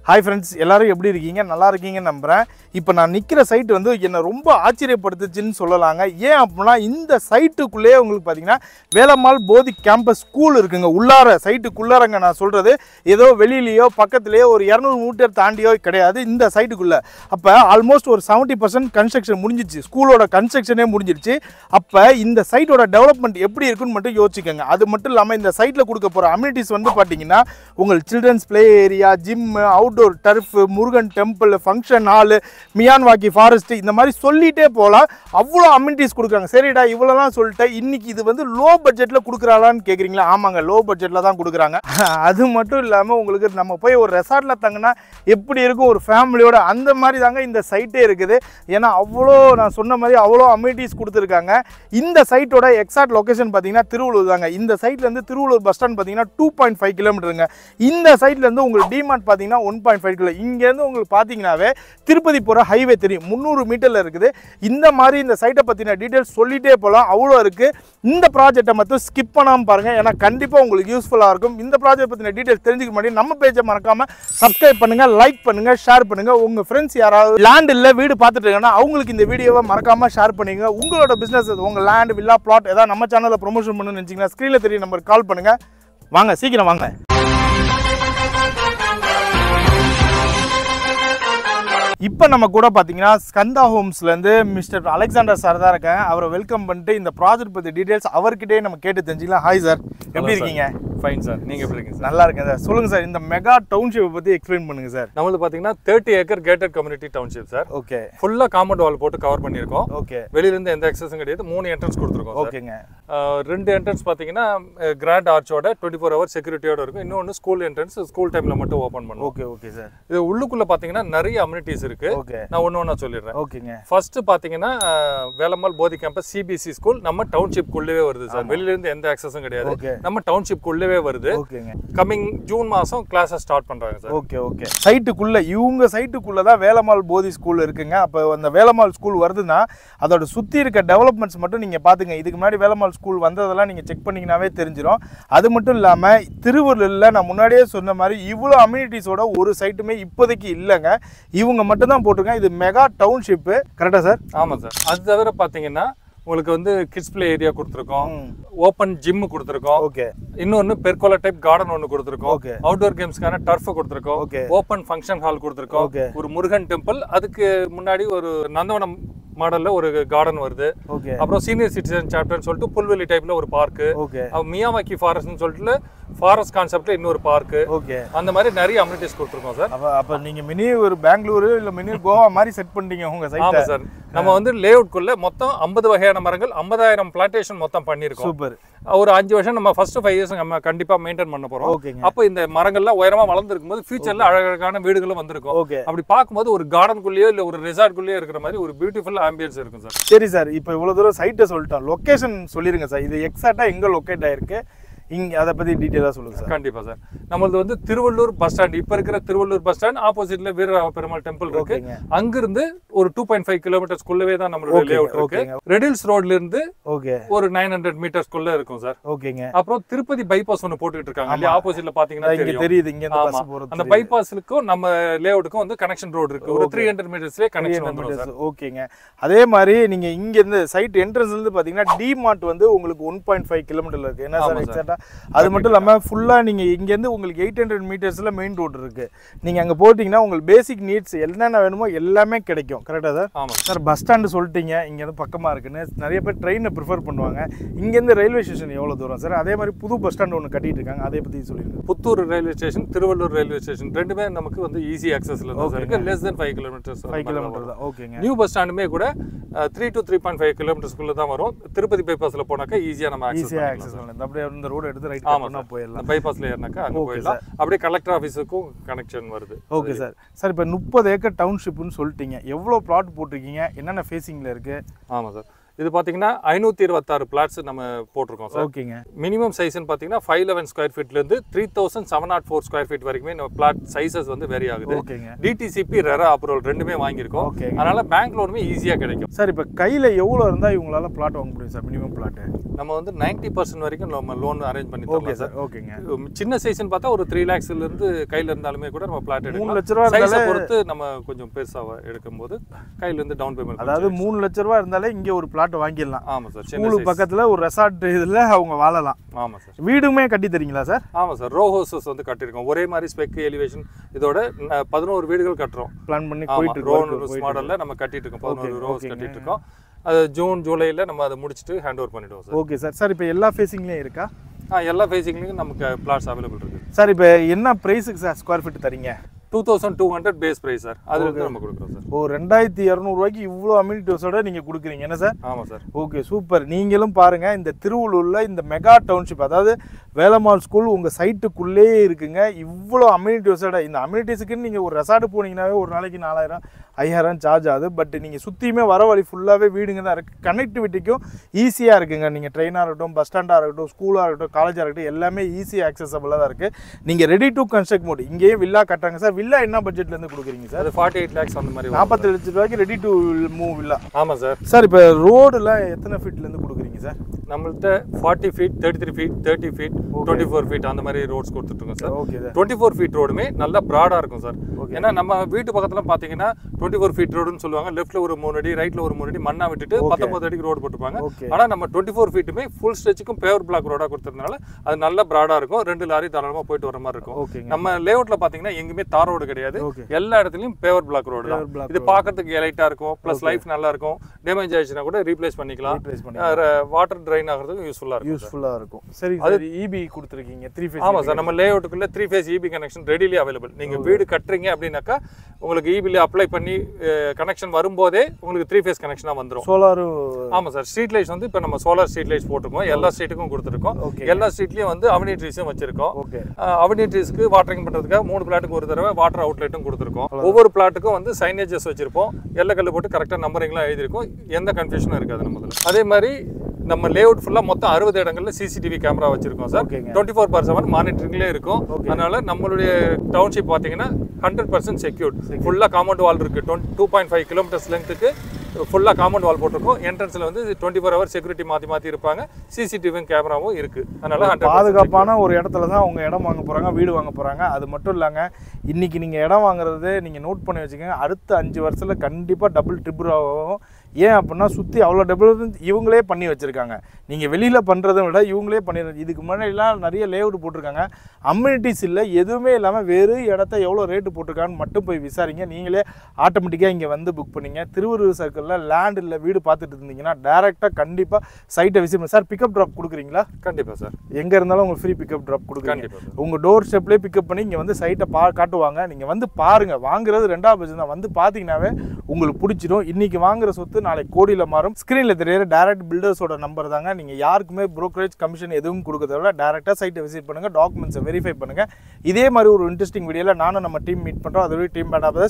Hi friends, எல்லாரும் எப்படி இருக்கீங்க? நல்லா இருக்கீங்கன்னு நம்புகிறேன். இப்போ நான் நிற்கிற சைட் வந்து என்னை ரொம்ப ஆச்சரியப்படுத்துச்சுன்னு சொல்லலாங்க. ஏன் அப்படின்னா, இந்த சைட்டுக்குள்ளேயே உங்களுக்கு பார்த்தீங்கன்னா வேலம்மாள் போதி கேம்பஸ் ஸ்கூல் இருக்குங்க. உள்ளார சைட்டுக்குள்ளாரங்க நான் சொல்கிறது, ஏதோ வெளியிலையோ பக்கத்துலேயோ ஒரு 200 மீட்டர் தாண்டியோ கிடையாது இந்த சைட்டுக்குள்ளே. அப்போ ஆல்மோஸ்ட் ஒரு 70% கன்ஸ்ட்ரக்ஷன் முடிஞ்சிச்சு, ஸ்கூலோட கன்ஸ்ட்ரக்ஷனே முடிஞ்சிருச்சு. அப்போ இந்த சைட்டோட டெவலப்மெண்ட் எப்படி இருக்குன்னு மட்டும் யோசிச்சுக்கோங்க. அது மட்டும் இல்லாமல் இந்த சைட்டில் கொடுக்க போகிற அம்யூனிட்டிஸ் வந்து பார்த்தீங்கன்னா, உங்கள் children's play area, gym, outdoor turf, Murugan temple, function hall, Miyawaki forest, இந்த மாதிரி சொல்லிட்டே போகலாம். அவ்வளோ அம்யூனிட்டிஸ் கொடுக்குறாங்க. சரிடா, இவ்வளோலாம் சொல்லிட்டேன், இன்னைக்கு இது வந்து லோ பட்ஜெட்டில் கொடுக்குறாளான்னு கேட்குறீங்களா? ஆமாங்க, லோ பட்ஜெட்டில் தான் கொடுக்குறாங்க. அது மட்டும் இல்லாமல் உங்களுக்கு நம்ம போய் ஒரு ரெசார்ட்டில் தங்கினா எப்படி இருக்கும் ஒரு ஃபேமிலியோட, அந்த மாதிரி தாங்க இந்த சைட்டே இருக்குது. ஏன்னா அவ்வளோ நான் சொன்ன மாதிரி அவ்வளோ அம்யூனிட்டிஸ் கொடுத்துருக்காங்க. இந்த சைட்டோட எக்ஸாக்ட் லொக்கேஷன் பார்த்தீங்கன்னா திருவள்ளூர் தாங்க. இந்த சைட்லேருந்து திருவள்ளூர் பஸ் ஸ்டாண்ட் பார்த்தீங்கன்னா 2.5 கிலோமீட்டருங்க. இந்த சைட்லேருந்து உங்களுக்கு டிமார்ட் பார்த்தீங்கன்னா 1.5 கிலோ. இங்கேருந்து உங்களுக்கு பார்த்தீங்கன்னாவே திருப்பதி போகிற ஹைவே தெரியும், 300 மீட்டரில் இருக்குது. இந்த மாதிரி இந்த சைட்டை பற்றின டீட்டெயில்ஸ் சொல்லிகிட்டே போகலாம், அவ்வளோ இருக்குது. இந்த ப்ராஜெக்டை மட்டும் ஸ்கிப் பண்ணாமல் பாருங்கள், ஏன்னா கண்டிப்பாக உங்களுக்கு யூஸ்ஃபுல்லாக இருக்கும். இந்த ப்ராஜெக்ட் பற்றின டீட்டெயில்ஸ் தெரிஞ்சுக்க முன்னாடி நம்ம பேஜை மறக்காமல் சப்ஸ்கிரைப் பண்ணுங்கள், லைக் பண்ணுங்கள், ஷேர் பண்ணுங்கள். உங்கள் ஃப்ரெண்ட்ஸ் யாராவது லேண்ட் இல்லை வீடு பார்த்துட்டு இருக்காங்கன்னா அவங்களுக்கு இந்த வீடியோவை மறக்காமல் ஷேர் பண்ணுங்க. உங்களோட பிஸ்னஸ், உங்கள் லேண்ட், வில்லா, பிளாட் ஏதாவது நம்ம சேனலில் ப்ரொமோஷன் பண்ணணும்னு நினச்சிங்கன்னா ஸ்க்ரீனில் தெரிய நம்பருக்கு கால் பண்ணுங்கள். வாங்க, சீக்கிரம் வாங்க. இப்போ நம்ம கூட பார்த்தீங்கன்னா ஸ்கந்தா ஹோம்ஸ்லேருந்து மிஸ்டர் அலெக்சாண்டர் சார் தான் இருக்கேன். அவரை வெல்கம் பண்ணிட்டு இந்த ப்ராஜெக்ட் பற்றி டீட்டெயில்ஸ் அவர்கிட்டே நம்ம கேட்டு தெரிஞ்சுக்கலாம். ஹாய் சார், எப்படி இருக்கீங்க? ஃபைன் சார், நீங்கள் எப்படி இருக்கீங்க சார்? நல்லா இருக்கேன் சார். சொல்லுங்கள் சார், இந்த மெகா டவுன்ஷிப்பை பற்றி எக்ஸ்பிளைன் பண்ணுங்கள் சார். நம்மளது பார்த்தீங்கன்னா 30 acre gated community township sir. Okay. ஃபுல்லாக காம்பவுண்ட் வால் போட்டு கவர் பண்ணியிருக்கோம். ஓகே. வெளியிலேருந்து எந்த எக்ஸஸும் கிடையாது. 3 என்ட்ரன்ஸ் கொடுத்துருக்கோம். ஓகேங்க. 2 என்ட்ரன்ஸ் பார்த்தீங்கன்னா கிராண்ட் ஆர்ச்சோட 24 ஹவர் செக்யூரிட்டியோட இருக்கும். இன்னொன்று ஸ்கூல் என்ட்ரன்ஸ், ஸ்கூல் டைமில் மட்டும் ஓப்பன் பண்ணுவோம். ஓகே. Okay sir. இது உள்ளுக்குள்ளே பார்த்தீங்கன்னா நிறைய அம்யூனிட்டிஸ் இருக்குது. ஓகே. நான் ஒன்று சொல்லிடுறேன். ஓகேங்க. ஃபர்ஸ்ட் பார்த்தீங்கன்னா வேலம்மாள் போதி கேம்பஸ் சிபிசி ஸ்கூல் நம்ம டவுன்ஷிப்குள்ளவே வருது சார். வெளியிலேருந்து எந்த ஆக்சஸும் கிடையாது, நம்ம டவுன்ஷிப்குள்ளவே வருது. ஓகேங்க. கமிங் ஜூன் மாதம் கிளாஸஸ் ஸ்டார்ட் பண்ணுறாங்க சார். ஓகே. ஓகே. சைட்டுக்குள்ளே இவங்க சைட்டுக்குள்ளே தான் வேலம்மாள் போதி ஸ்கூல் இருக்குங்க. அப்போ அந்த வேலம்மாள் ஸ்கூல் வருதுன்னா அதோட சுற்றி இருக்க டெவலப்மெண்ட்ஸ் மட்டும் நீங்கள் பார்த்துங்க. இதுக்கு முன்னாடி வேலம்மாள் ஸ்கூல் வந்ததெல்லாம் நீங்கள் செக் பண்ணிங்கனாவே தெரிஞ்சிடும். அது மட்டும் இல்லாமல் திருவள்ளூரில் நான் முன்னாடியே சொன்ன மாதிரி இவ்வளோ அம்யூனிட்டிஸோட ஒரு சைட்டுமே இப்போதைக்கு இல்லைங்க. இவங்க மட்டும் தான் போட்டிருக்காங்க. இது மெகா டவுன்ஷிப்பு, கரெக்டாக சார்? ஆமாம் சார். அது தவிர பார்த்தீங்கன்னா உங்களுக்கு வந்து கிட்ஸ் பிளே ஏரியா கொடுத்துருக்கோம், ஓப்பன் ஜிம் கொடுத்துருக்கோம். ஓகே. இன்னொன்று பெர்கோலா டைப் கார்டன் ஒன்று கொடுத்துருக்கோம். ஓகே. அவுட்டோர் கேம்ஸ்க்கான டர்ஃப் கொடுத்துருக்கோம். ஓகே. ஓப்பன் ஃபங்க்ஷன் ஹால் கொடுத்துருக்கோம். ஓகே. ஒரு முருகன் டெம்பிள், அதுக்கு முன்னாடி ஒரு நந்தவனம் மாடல்ல ஒரு கார்டன் வருது. ஓகே. அப்புறம் சீனியர் சிட்டிசன் சாப்டர்னு சொல்லிட்டு புல்வெளி டைப்ல ஒரு பார்க்கு. ஓகே. மியாவாக்கி ஃபாரஸ்ட்னு சொல்லிட்டு ஃபாரஸ்ட் கான்செப்ட்ல இன்னொரு பார்க்கு. ஓகே. அந்த மாதிரி நிறைய அம்யூனிட்டிஸ் கொடுத்துருக்கோம் சார். அப்போ நீங்கள் மினி ஒரு பெங்களூரு இல்லை மினி கோவா மாதிரி செட் பண்ணிட்டீங்க உங்கள் சைட். ஆமாம் சார். நம்ம வந்து லேஅவுட்குள்ள மொத்தம் 50 வகையான மரங்கள், 50,000 பிளான்டேஷன் மொத்தம் பண்ணியிருக்கோம். சூப்பர். ஒரு 5 வருஷம் நம்ம ஃபர்ஸ்ட் 5 இயர்ஸ் நம்ம கண்டிப்பா மெயின்டைன் பண்ண போறோம். ஓகேங்க. அப்போ இந்த மரங்கள்லாம் உயரமா வளர்ந்துருக்கும் போது ஃபியூச்சர்ல அழகழகான வீடுகளும் வந்திருக்கும். ஓகே. அப்படி பார்க்கும்போது ஒரு கார்டனுக்குள்ளேயோ இல்லை ஒரு ரெசார்ட்குள்ளேயோ இருக்கிற மாதிரி ஒரு பியூட்டிஃபுல் ஆம்பியன்ஸ் இருக்கும் சார். சரி சார், இப்போ இவ்வளோ தூரம் சைட்டை சொல்லிட்டோம், லொக்கேஷன் சொல்லிடுங்க சார். இது எக்ஸாக்டாக எங்கே லொக்கேட் ஆயிருக்கு, இங்கே அதை பற்றி டீட்டெயிலாக சொல்லுங்கள் சார். கண்டிப்பாக சார். நம்மளது வந்து திருவள்ளூர் பஸ் ஸ்டாண்ட், இப்போ இருக்கிற திருவள்ளூர் பஸ் ஸ்டாண்ட் ஆப்போசிட்ல வீர பெருமாள் டெம்பிள் இருக்கு. அங்கிருந்து ஒரு 2.5 கிலோமீட்டர்ஸ்குள்ளவே தான் நம்மளோட லேஅவுட் இருக்கு. ரெடில்ஸ் ரோட்ல இருந்து ஒரு 900 மீட்டர்ஸ்குள்ள இருக்கும் சார். ஓகேங்க. அப்புறம் திருப்பதி பைபாஸ் ஒன்று போட்டுட்டு இருக்காங்க இல்லையா, ஆப்போசிட்ல பாத்தீங்கன்னா தெரியுது. இங்க அந்த பைபாஸுக்கும் நம்ம லேஅவுட்டுக்கும் வந்து கனெக்ஷன் ரோடு இருக்கு. ஒரு 300 மீட்டர்ஸ்லயே கனெக்ஷன் வந்துரும் சார். ஓகேங்க. அதே மாதிரி நீங்க இங்க இருந்து சைட் என்ட்ரன்ஸ்ல இருந்து பாத்தீங்கன்னா டிமார்ட் வந்து உங்களுக்கு 1.5 கிலோமீட்டர்ல இருக்கு. என்ன சார் எக்ஸாக்ட்டா? அது மட்டும் இல்லாம ஃபுல்லா நீங்க இங்க இருந்து உங்களுக்கு 800 மீட்டர்ஸ்ல மெயின் ரோட் இருக்கு. நீங்க அங்க போட்டீங்கன்னா உங்களுக்கு பேசிக் நீட்ஸ் என்னென்ன வேணுமோ எல்லாமே கிடைக்கும். கரெக்டா சார்? ஆமா சார். பஸ் ஸ்டாண்ட் சொல்லிட்டீங்க, இங்க இருந்து பக்கமா இருக்குன்னு. நிறைய பேர் ட்ரெயினை ப்ரிஃபர் பண்ணுவாங்க. இங்க இருந்து ரயில்வே ஸ்டேஷன் எவ்வளவு தூரம் சார்? அதே மாதிரி புது பஸ் ஸ்டாண்ட் ஒன்று கட்டிட்டு இருக்காங்க, அதை பத்தி சொல்லுங்க. Puttur railway station, Tiruvallur railway station ரெண்டுமே நமக்கு வந்து ஈஸி ஆக்சஸ்ல தான் இருக்கு. Less than 5 kilometres. 5 கிலோமீட்டர் தான். ஓகேங்க. நியூ பஸ் ஸ்டாண்டுமே கூட 3 to 3.5 கிலோமீட்டர்ஸ்குள்ள தான் வரும். திருப்பதி பைபாஸ்ல போனாக்கா ஈஸியா நம்ம ஆக்சஸ் பண்ணலாம். அப்படியே இந்த ரோட் எடுத்து ரைட் பண்ணா போயிடலாம். பைபாஸ்ல ஏறினாக்கா அங்க போயிடலாம். அப்படியே கலெக்டர் ஆஃபீஸுக்கும் கனெக்ஷன் வருது. Okay sir. சார், இப்போ 30 ஏக்கர் டவுன்ஷிப்னு சொல்லிட்டீங்க, எவ்வளோ பிளாட் போட்டிருக்கீங்க, என்னென்ன ஃபேஸிங்கில் இருக்கு? ஆமாம் சார். இது பாத்தீங்கன்னா 526 பிளாட்ஸ் நம்ம போட்டிருக்கோம் சார். ஓகேங்க. மினிமம் சைஸ்ன்னு பாத்தீங்கன்னா 511 ஸ்கொயர் ஃபீட்ல இருந்து 3704 ஸ்கொயர் ஃபீட் வரைக்குமே நம்ம பிளாட் சைஸஸ் வந்து வேரி ஆகுது. ஓகேங்க. டிடிசிபி ரெரா அப்ரூவல் ரெண்டுமே வாங்கியிருக்கோம். அதனால பேங்க் லோனுமே ஈஸியா கிடைக்கும் சார். இப்போ கையில எவ்வளவு இருந்தா இவங்களால பிளாட் வாங்க முடியும் சார்? மினிமம் பிளாட் நம்ம வந்து 90% வரைக்கும் நம்ம லோன் அரேஞ்ச் பண்ணி தரலாம் சார். ஓகேங்க. சின்ன சைஸ்ன்னு பார்த்தா ஒரு 3 lakhsல இருந்து கையில இருந்தாலுமே கூட நம்ம பிளாட் எடுக்கலாம். 3 லட்ச ரூபாய் சைஸை பொறுத்து நம்ம கொஞ்சம் பெருசா எடுக்கும்போது கையில இருந்து டவுன் பேமெண்ட், அதாவது 3 லட்ச ரூபாய் இருந்தாலே இங்க ஒரு பிளாட் வாங்கிடலாம். ஆமா சார். ஸ்கூல் பக்கத்துல ஒரு ரெசார்ட் இதுல அவங்க வாழலாம். ஆமா சார். வீடுமே கட்டி தரீங்களா சார்? ஆமா சார். ரோ ஹவுசஸ் வந்து கட்டிருக்கோம். ஒரே மாதிரி ஸ்பெக் எலிவேஷன் இதோட 11 வீடுகள் கட்டுறோம். பிளான் பண்ணி போயிட்டு ரோ ஹவுஸ் மாடல்ல நம்ம கட்டிட்டு இருக்கோம். 11 ரோ ஹவுஸ் கட்டிட்டு இருக்கோம். அது ஜூன் ஜூலைல நம்ம அதை முடிச்சிட்டு ஹேண்ட் ஓவர் பண்ணிடுவோம் சார். Okay sir. சார் இப்போ எல்லா ஃபேசிங்லயும் இருக்கா? எல்லா ஃபேசிங்லயும் நமக்கு பிளாட்ஸ் அவைலபிள் இருக்கு சார். இப்போ என்ன பிரைஸுக்கு சார் ஸ்கொயர் ஃபீட் தரீங்க? 2200 பேஸ் பிரைஸ் சார். அதுல இருந்து நம்ம கொடுக்குறோம் சார். ஓ 2200 ரூபாய்க்கு இவ்வளோ அம்யூனிட்டிஸோட நீங்க கொடுக்குறீங்க என்ன சார்? ஆமா சார். Okay super. நீங்களும் பாருங்க, இந்த திருவள்ளூர்ல இந்த மெகா டவுன்ஷிப், அதாவது வேலம்மாள் ஸ்கூல் உங்க சைட்டுக்குள்ளே இருக்குங்க. இவ்வளோ அம்யூனிட்டிஸோட, இந்த அம்யூனிட்டிஸுக்குன்னு நீங்க ஒரு ரெசார்ட் போனீங்கன்னாவே ஒரு நாளைக்கு 4000 5000 சார்ஜ் ஆகுது. பட் நீங்கள் சுற்றியுமே வர வழி ஃபுல்லாகவே வீடுங்க தான் இருக்குது. கனெக்டிவிட்டிக்கும் ஈஸியாக இருக்குங்க. நீங்கள் ட்ரெயினாக இருக்கட்டும், பஸ் ஸ்டாண்டாக இருக்கட்டும், ஸ்கூலாக இருக்கட்டும், காலேஜாக இருக்கட்டும், எல்லாமே ஈஸியாக ஆக்சசபிளாக தான் இருக்குது. நீங்கள் ரெடி டு கன்ஸ்ட்ரக்ட் மோட். இங்கேயே வில்லா கட்டுறாங்க சார். வில்லா என்ன பட்ஜெட்லேருந்து கொடுக்குறீங்க சார்? அது 48 lakhs அந்த மாதிரி 47 லட்ச ரூபாய்க்கு ரெடி டு மூவ் வில்லா. ஆமாம் சார். சார் இப்போ ரோடுலாம் எத்தனை ஃபீட்லேருந்து கொடுக்குறீங்க சார்? நம்மள்ட்ட 40 feet, 33 feet, 30 feet, 24 feet அந்த மாதிரி ரோட்ஸ் கொடுத்துட்ருக்கோம் சார். Okay sir. 24 feet ரோடுமே நல்லா ப்ராடாக இருக்கும் சார். ஏன்னா நம்ம வீட்டு பக்கத்தில் பார்த்தீங்கன்னா 24 feet ரோடுன்னு சொல்லுவாங்க. லெஃப்ட்ல ஒரு 3 அடி, ரைட்ல ஒரு 3 அடி மண்ணா விட்டுட்டு 19 அடிக்கு ரோடு போட்டுப்பாங்க. ஆனால் நம்ம 24 feetமே ஃபுல் ஸ்ட்ரெச்சுக்கும் பேவர் பிளாக் ரோடாக கொடுத்ததுனால அது நல்ல ப்ராடாக இருக்கும். 2 லாரி தாராளமாக போயிட்டு வர மாதிரி இருக்கும். நம்ம லேஅவுட்ல பார்த்தீங்கன்னா எங்குமே தார் ரோடு கிடையாது. எல்லா இடத்துலையும் பேவர் பிளாக் ரோடு தான். இது பார்க்கறதுக்கு எலைட்டாக இருக்கும். ப்ளஸ் லைஃப் நல்லா இருக்கும். டேமேஜ் ஆயிடுச்சுன்னா கூட ரீப்ளேஸ் பண்ணிக்கலாம். வாட்டர் ட்ரைன் ஆகிறதுக்கு யூஸ்ஃபுல்லாக இருக்கும். சரி, அது இபி கொடுத்துருக்கீங்க 3 ஃபேஸ். ஆமாம் சார். நம்ம லேஅவுட்டுக்குள்ள 3 phase EB connection readily available. நீங்கள் வீடு கட்டுறீங்க அப்படின்னாக்கா உங்களுக்கு இபில அப்ளை பண்ணி கனெக்ஷன் வரும்போதே உங்களுக்கு 3 phase கனெக்ஷனாக வந்துடும். சோலார். ஆமாம் சார். ஸ்ட்ரீட் லைட்ஸ் வந்து இப்போ நம்ம சோலார் ஸ்ட்ரீட் லைட்ஸ் போட்டிருக்கோம். எல்லா ஸ்ட்ரீட்டுக்கும் கொடுத்துருக்கோம். எல்லா ஸ்ட்ரீட்லையும் வந்து அவனிட்ரீஸும் வச்சிருக்கோம். அவனிட்ரீஸ்க்கு வாட்டரிங் பண்ணுறதுக்காக 3 பிளாட்டுக்கு ஒரு தடவை வாட்டர் அவுட்லெட்டும் கொடுத்துருக்கோம். ஒவ்வொரு பிளாட்டுக்கும் வந்து சைனேஜஸ் வச்சிருப்போம். எல்லக்கல் போட்டு கரெக்டாக நம்பரிங்லாம் எழுதிருக்கோம். எந்த கன்ஃபியூஷனும் இருக்காது நம்ம. அதே மாதிரி நம்ம லேஅவுட் ஃபுல்லா மொத்தம் 60 இடங்கள்ல சிசிடிவி கேமரா வச்சிருக்கோம் சார். 24/7 மானிட்டரிங்லேயே இருக்கும். அதனால நம்மளுடைய டவுன்ஷிப் பார்த்தீங்கன்னா 100% செக்யூர்ட். ஃபுல்லா காம்பவுண்ட் வால் இருக்கு. 2.5 kilometers லென்த்துக்கு ஃபுல்லா காம்பவுண்ட் வால் போட்டிருக்கோம். என்ட்ரன்ஸ்ல வந்து 24 hours செக்யூரிட்டி மாத்தி இருப்பாங்க. சிசிடிவி கேமராவும் இருக்கு. அதனால பாதுகாப்பான ஒரு இடத்துல தான் அவங்க இடம் வாங்க போறாங்க, வீடு வாங்க போறாங்க. அது மட்டும் இல்லங்க, இன்னைக்கு நீங்க இடம் வாங்குறது நீங்க நோட் பண்ணி வச்சுக்கோங்க. அடுத்த 5 வருஷத்துல கண்டிப்பா டபுள் ட்ரிபிள் ஆகும். ஏன் அப்படின்னா சுற்றி அவ்வளோ டெவலப்மெண்ட் இவங்களே பண்ணி வச்சுருக்காங்க. நீங்கள் வெளியில் பண்ணுறதை விட இவங்களே பண்ணிடுறாங்க. இதுக்கு முன்னாடிலாம் நிறைய லேஅவுட் போட்டிருக்காங்க. அம்யூனிட்டிஸ் இல்லை, எதுவுமே இல்லாமல் வெறும் இடத்த எவ்வளோ ரேட்டு போட்டிருக்கான்னு மட்டும் போய் விசாரிங்க. நீங்களே ஆட்டோமேட்டிக்காக இங்கே வந்து புக் பண்ணிங்க. திருவள்ளூர் சர்க்கிளில் லேண்ட் இல்லை வீடு பார்த்துட்டு இருந்தீங்கன்னா டேரெக்டாக கண்டிப்பாக சைட்டை விசிட் பண்ணி. சார் பிக்கப் ட்ராப் கொடுக்குறீங்களா? கண்டிப்பாக சார். எங்கே இருந்தாலும் உங்களுக்கு ஃப்ரீ பிக்கப் ட்ராப் கொடுக்குறீங்க. உங்கள் டோர் ஸ்டெப்லேயே பிக்கப் பண்ணி இங்கே வந்து சைட்டை காட்டுவாங்க. நீங்கள் வந்து பாருங்கள். வாங்குறது 2வது பட்சம் தான். வந்து பார்த்தீங்கன்னாவே உங்களுக்கு பிடிச்சிடும். இன்றைக்கி வாங்குற சொத்து நாளைக்கு கோடியில் மாறும். ஸ்க்ரீனில் தெரியுற டைரக்ட் பில்டர்ஸோட நம்பர் தாங்க. நீங்கள் யாருக்குமே ப்ரோக்கரேஜ் கமிஷன் எதுவும் கொடுக்கறத விட டேரெக்டாக சைட்டை விசிட் பண்ணுங்கள். டாக்குமெண்ட்ஸை வெரிஃபை பண்ணுங்கள். இதே மாதிரி ஒரு இன்ட்ரெஸ்டிங் வீடியோவில் நானும் நம்ம டீம் மீட் பண்ணுறோம். அதுவே டீம் பேட் ஆஃப் பை.